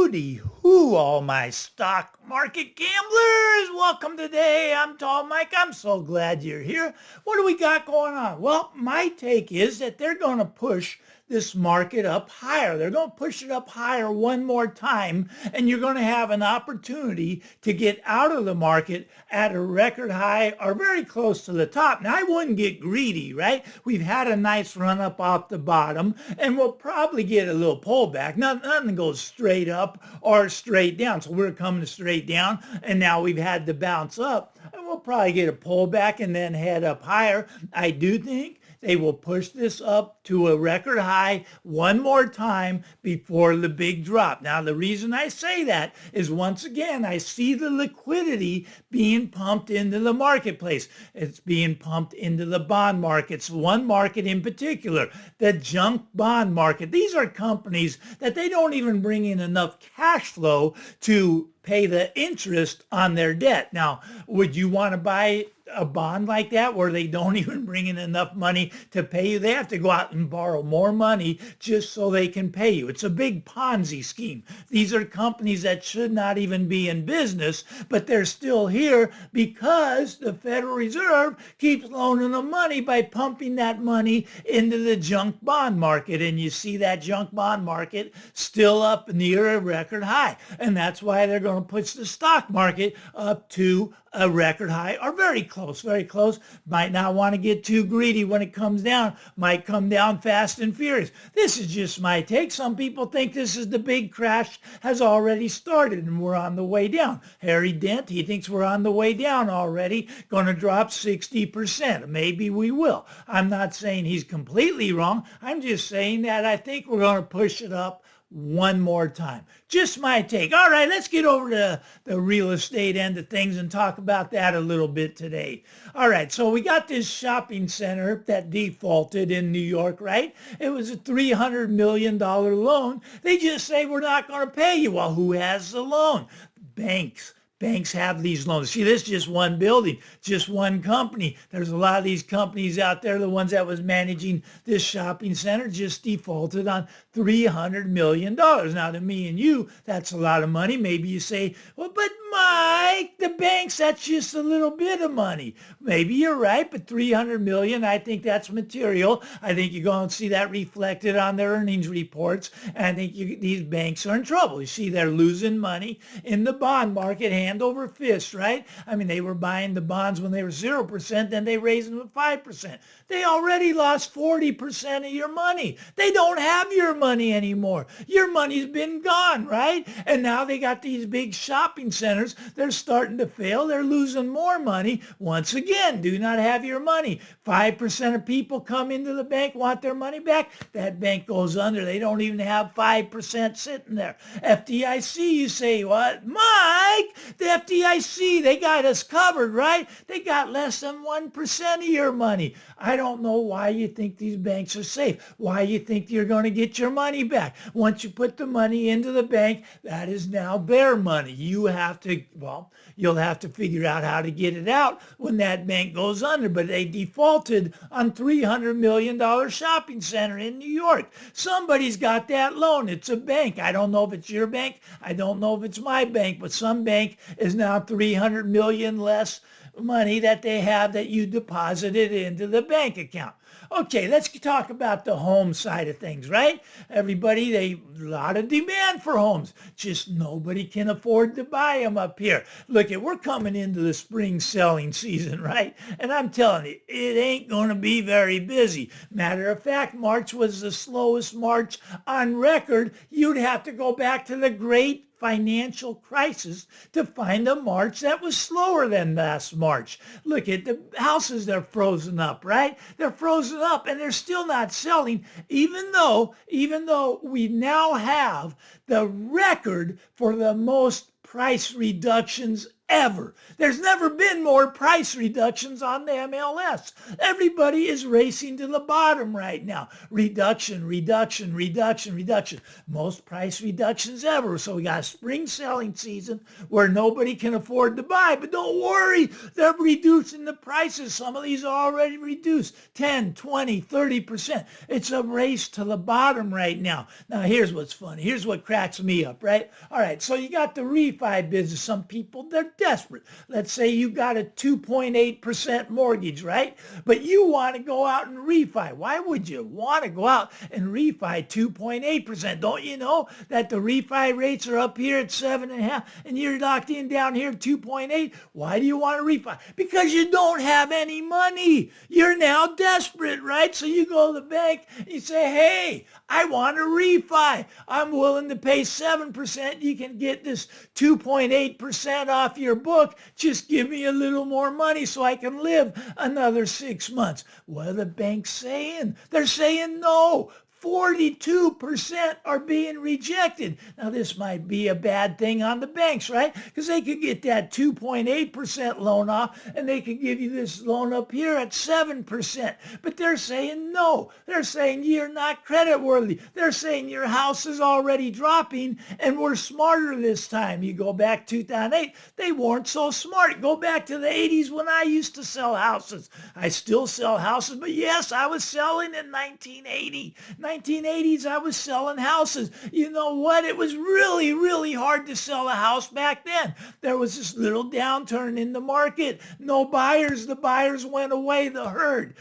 Hooty hoo, all my stock market gamblers. Welcome today. I'm Tall Mike. I'm so glad you're here. What do we got going on? Well, my take is that they're going to push this market up higher. They're going to push it up higher one more time, and you're going to have an opportunity to get out of the market at a record high or very close to the top. Now, I wouldn't get greedy, right? We've had a nice run up off the bottom, and we'll probably get a little pullback. Nothing goes straight up or straight down. So we're coming straight down, and now we've had the bounce up, and we'll probably get a pullback and then head up higher. I do think they will push this up to a record high one more time before the big drop. Now, the reason I say that is, once again, I see the liquidity being pumped into the marketplace. It's being pumped into the bond markets. One market in particular, the junk bond market. These are companies that they don't even bring in enough cash flow to pay the interest on their debt. Now, would you want to buy a bond like that where they don't even bring in enough money to pay you? They have to go out and borrow more money just so they can pay you. It's a big Ponzi scheme. These are companies that should not even be in business, but they're still here because the Federal Reserve keeps loaning them money by pumping that money into the junk bond market. And you see that junk bond market still up near a record high. And that's why they're going to push the stock market up to a record high, or very close, very close. Might not want to get too greedy when it comes down. Might come down fast and furious. This is just my take. Some people think this is the big crash has already started and we're on the way down. Harry Dent, he thinks we're on the way down already, going to drop 60%. Maybe we will. I'm not saying he's completely wrong. I'm just saying that I think we're going to push it up one more time. Just my take. All right, let's get over to the real estate end of things and talk about that a little bit today. All right, so we got this shopping center that defaulted in New York, right? It was a $300 million loan. They just say we're not going to pay you. Well, who has the loan? Banks. Banks have these loans. See, this is just one building, just one company. There's a lot of these companies out there. The ones that was managing this shopping center just defaulted on $300 million. Now, to me and you, that's a lot of money. Maybe you say, well, but Mike, the banks, that's just a little bit of money. Maybe you're right, but $300 million, I think that's material. I think you're going to see that reflected on their earnings reports. And I think these banks are in trouble. You see, they're losing money in the bond market hand over fist, right? I mean, they were buying the bonds when they were 0%, then they raised them to 5%. They already lost 40% of your money. They don't have your money anymore. Your money's been gone, right? And now they got these big shopping centers. They're starting to fail. They're losing more money. Once again, do not have your money. 5% of people come into the bank, want their money back. That bank goes under. They don't even have 5% sitting there. FDIC, you say, what? Mike, the FDIC, they got us covered, right? They got less than 1% of your money. I don't know why you think these banks are safe, why you think you're going to get your money back. Once you put the money into the bank, that is now their money. You have to, well, you'll have to figure out how to get it out when that bank goes under. But they defaulted on $300 million shopping center in New York. Somebody's got that loan. It's a bank. I don't know if it's your bank. I don't know if it's my bank, but some bank is now $300 million less money that they have that you deposited into the bank account. Okay, let's talk about the home side of things, right? Everybody, a lot of demand for homes. Just nobody can afford to buy them up here. Look, we're coming into the spring selling season, right? And I'm telling you, it ain't going to be very busy. Matter of fact, March was the slowest March on record. You'd have to go back to the great financial crisis to find a March that was slower than last March. Look at the houses, they're frozen up, right? They're frozen up and they're still not selling, even though we now have the record for the most price reductions ever. There's never been more price reductions on the MLS. Everybody is racing to the bottom right now. Reduction, reduction, reduction, reduction. Most price reductions ever. So we got a spring selling season where nobody can afford to buy. But don't worry, they're reducing the prices. Some of these are already reduced 10, 20, 30%. It's a race to the bottom right now. Now, here's what's funny. Here's what cracks me up, right? All right, so you got the refi business. Some people, they're desperate. Let's say you got a 2.8% mortgage, right? But you want to go out and refi. Why would you want to go out and refi 2.8%? Don't you know that the refi rates are up here at 7.5 and you're locked in down here at 2.8? Why do you want to refi? Because you don't have any money. You're now desperate, right? So you go to the bank and you say, hey, I want to refi. I'm willing to pay 7%. You can get this 2.8% off your book. Just give me a little more money so I can live another 6 months. What are the banks saying? They're saying no. 42% are being rejected. Now, this might be a bad thing on the banks, right? Because they could get that 2.8% loan off, and they could give you this loan up here at 7%. But they're saying no. They're saying you're not creditworthy. They're saying your house is already dropping, and we're smarter this time. You go back 2008, they weren't so smart. Go back to the 80s when I used to sell houses. I still sell houses, but yes, I was selling in 1980. 1980s, I was selling houses. You know what? It was really, really hard to sell a house back then. There was this little downturn in the market. No buyers. The buyers went away. The herd.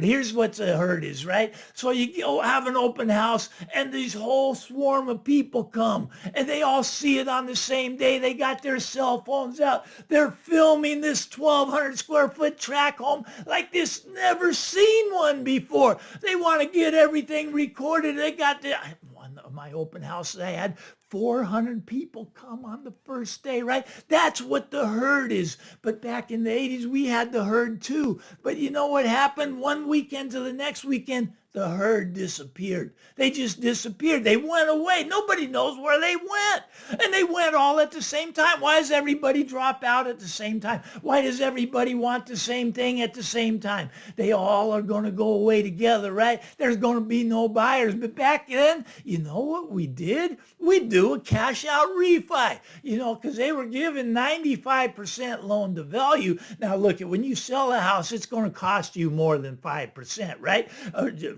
Here's what the herd is, right? So you go have an open house and these whole swarm of people come and they all see it on the same day. They got their cell phones out. They're filming this 1,200 square foot tract home like this. Never seen one before. They want to get everything recorded. They got one of my open houses I had 400 people come on the first day, right? That's what the herd is. But back in the 80s, we had the herd too. But you know what happened? One weekend to the next weekend, the herd disappeared. They just disappeared. They went away. Nobody knows where they went. And they went all at the same time. Why does everybody drop out at the same time? Why does everybody want the same thing at the same time? They all are going to go away together, right? There's going to be no buyers. But back then, you know what we did? We'd do a cash out refi, because they were giving 95% loan to value. Now look, when you sell a house, it's going to cost you more than 5%, right?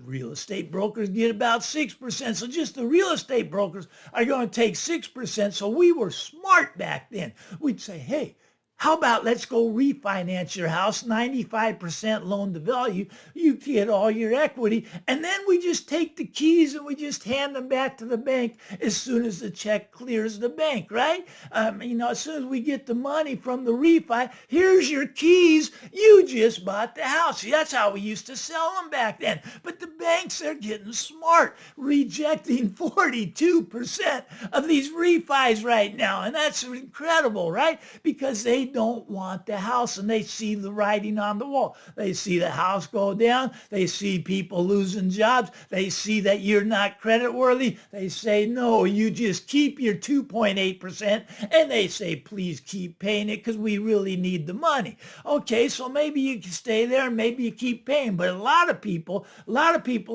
Real estate brokers get about 6%. So just the real estate brokers are going to take 6%. So we were smart back then. We'd say, hey, how about let's go refinance your house, 95% loan to value. You get all your equity. And then we just take the keys and we just hand them back to the bank as soon as the check clears the bank, right? As soon as we get the money from the refi, here's your keys. You just bought the house. See, that's how we used to sell them back then. But the banks are getting smart, rejecting 42% of these refis right now. And that's incredible, right? Because they don't want the house and they see the writing on the wall. They see the house go down. They see people losing jobs. They see that you're not creditworthy. They say, no, you just keep your 2.8%. And they say, please keep paying it because we really need the money. Okay, so maybe you can stay there and maybe you keep paying. But a lot of people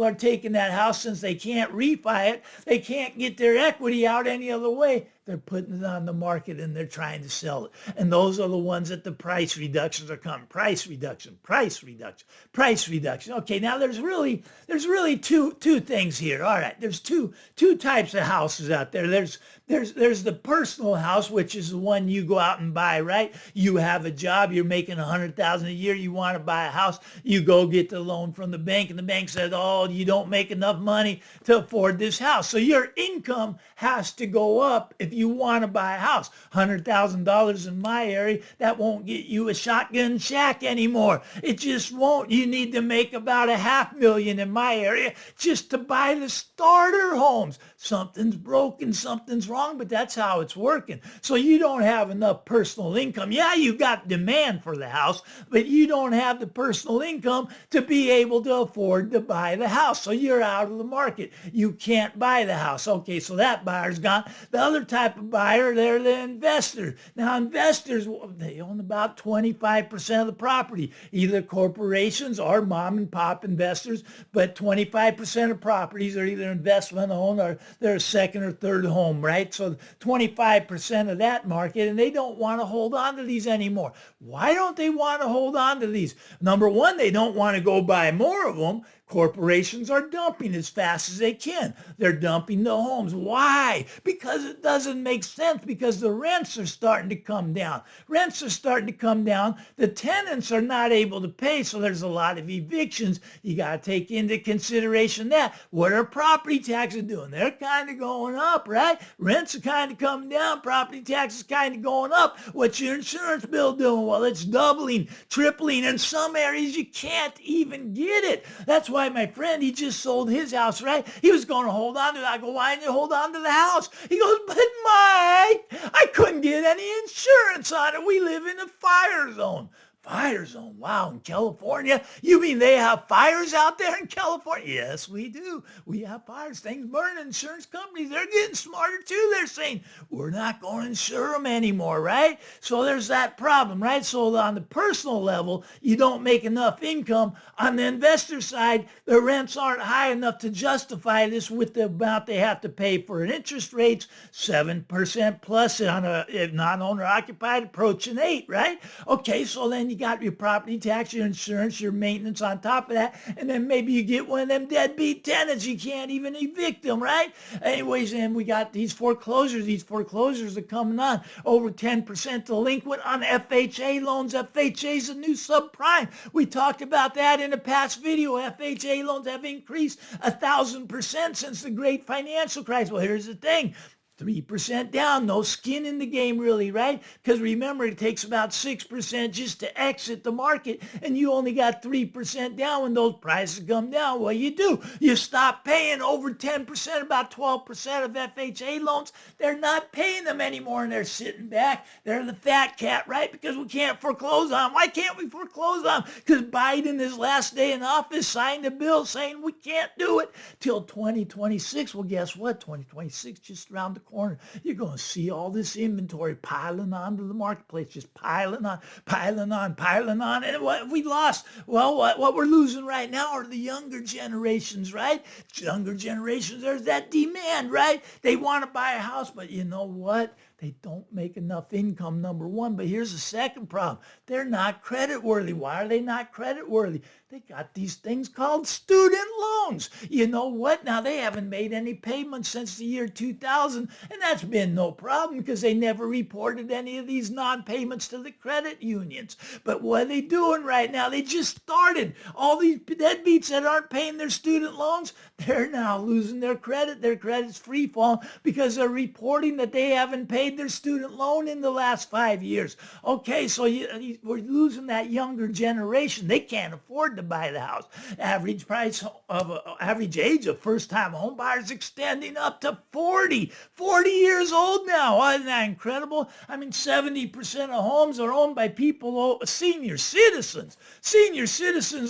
are taking that house since they can't refi it. They can't get their equity out any other way. They're putting it on the market and they're trying to sell it. And those are the ones that the price reductions are coming. Price reduction, price reduction, price reduction. Okay, now there's really two things here. All right, there's two types of houses out there. There's the personal house, which is the one you go out and buy, right? You have a job, you're making $100,000 a year, you want to buy a house, you go get the loan from the bank, and the bank says, oh, you don't make enough money to afford this house. So your income has to go up if you want to buy a house. $100,000 in my area, that won't get you a shotgun shack anymore. It just won't. You need to make about $500,000 in my area just to buy the starter homes. something's broken, something's wrong, but that's how it's working. So you don't have enough personal income. Yeah, you got demand for the house, but you don't have the personal income to be able to afford to buy the house. So you're out of the market. You can't buy the house. Okay, so that buyer's gone. The other type of buyer, they're the investor. Now, investors, they own about 25% of the property, either corporations or mom and pop investors, but 25% of properties are either investment owned or they're a second or third home, right? So 25% of that market, and they don't want to hold on to these anymore. Why don't they want to hold on to these? Number one, they don't want to go buy more of them. Corporations are dumping as fast as they can. They're dumping the homes. Why? Because it doesn't make sense, because the rents are starting to come down. Rents are starting to come down. The tenants are not able to pay, so there's a lot of evictions. You got to take into consideration that. What are property taxes doing? They're kind of going up, right? Rents are kind of coming down. Property taxes kind of going up. What's your insurance bill doing? Well, it's doubling, tripling. In some areas, you can't even get it. That's why my friend, he just sold his house, right? He was going to hold on to it. I go, why didn't you hold on to the house? He goes, but Mike, I couldn't get any insurance on it. We live in a fire zone. Fire zone. Wow, in California? You mean they have fires out there in California? Yes, we do. We have fires. Things burn. Insurance companies, they're getting smarter too. They're saying, we're not going to insure them anymore, right? So there's that problem, right? So on the personal level, you don't make enough income. On the investor side, the rents aren't high enough to justify this with the amount they have to pay for an interest rates, 7% plus on a non-owner occupied, approaching 8, right? Okay, so then you got your property tax, your insurance, your maintenance on top of that, and then maybe you get one of them deadbeat tenants. You can't even evict them, right? Anyways, and we got these foreclosures. These foreclosures are coming on. Over 10% delinquent on FHA loans. FHA is a new subprime. We talked about that in a past video. FHA loans have increased 1,000% since the great financial crisis. Well, here's the thing. 3% down, no skin in the game really, right? Because remember, it takes about 6% just to exit the market, and you only got 3% down when those prices come down. What do? You stop paying. Over 10%, about 12% of FHA loans, they're not paying them anymore, and they're sitting back. They're the fat cat, right? Because we can't foreclose on them. Why can't we foreclose on them? Because Biden, his last day in office, signed a bill saying we can't do it till 2026. Well, guess what? 2026 just around the corner. You're going to see all this inventory piling onto the marketplace, just piling on. And what have we lost? Well, what we're losing right now are the younger generations, right? Younger generations, there's that demand, right? They want to buy a house, but you know what? They don't make enough income, number one. But here's the second problem. They're not creditworthy. Why are they not creditworthy? They got these things called student loans. You know what? Now, they haven't made any payments since the year 2000, and that's been no problem because they never reported any of these non-payments to the credit unions. But what are they doing right now? They just started. All these deadbeats that aren't paying their student loans, they're now losing their credit. Their credit's free fall because they're reporting that they haven't paid their student loan in the last 5 years. Okay, so we're losing that younger generation. They can't afford to buy the house. Average age of first-time home buyers extending up to 40 years old now. Isn't that incredible? I mean, 70% of homes are owned by people, senior citizens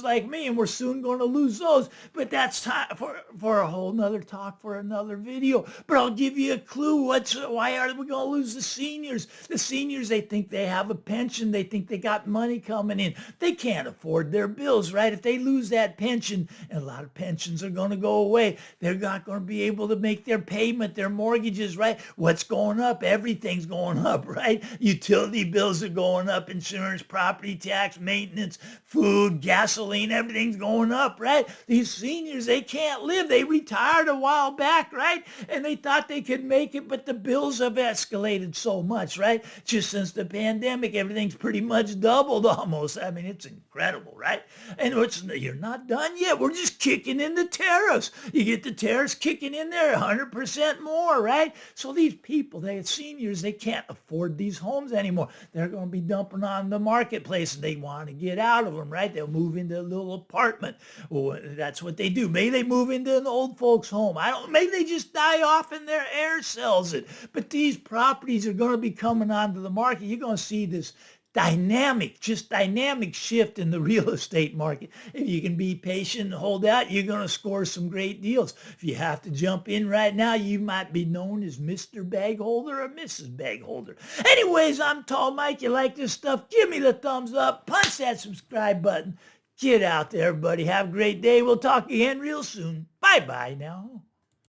like me, and we're soon going to lose those. But that's time for a whole nother talk for another video. But I'll give you a clue. Why are we going to lose the seniors? The seniors, they think they have a pension. They think they got money coming in. They can't afford their bills, right? If they lose that pension, and a lot of pensions are going to go away, they're not going to be able to make their payment, their mortgages, right? What's going up? Everything's going up, right? Utility bills are going up, insurance, property tax, maintenance, food, gasoline, everything's going up, right? These seniors, they can't live. They retired a while back, right? And they thought they could make it, but the bills have escalated. escalated so much, right? Just since the pandemic, everything's pretty much doubled almost. I mean, it's incredible, right? And you're not done yet. We're just kicking in the tariffs. You get the tariffs kicking in there 100% more, right? So these people, seniors, they can't afford these homes anymore. They're going to be dumping on the marketplace and they want to get out of them, right? They'll move into a little apartment. Well, that's what they do. Maybe they move into an old folks home. Maybe they just die off and their heir sells it. But these properties are going to be coming onto the market. You're going to see this dynamic shift in the real estate market. If you can be patient and hold out, you're going to score some great deals. If you have to jump in right now, you might be known as Mr. Bag Holder or Mrs. Bag Holder. Anyways, I'm Tall Mike. You like this stuff? Give me the thumbs up. Punch that subscribe button. Get out there, everybody. Have a great day. We'll talk again real soon. Bye-bye now.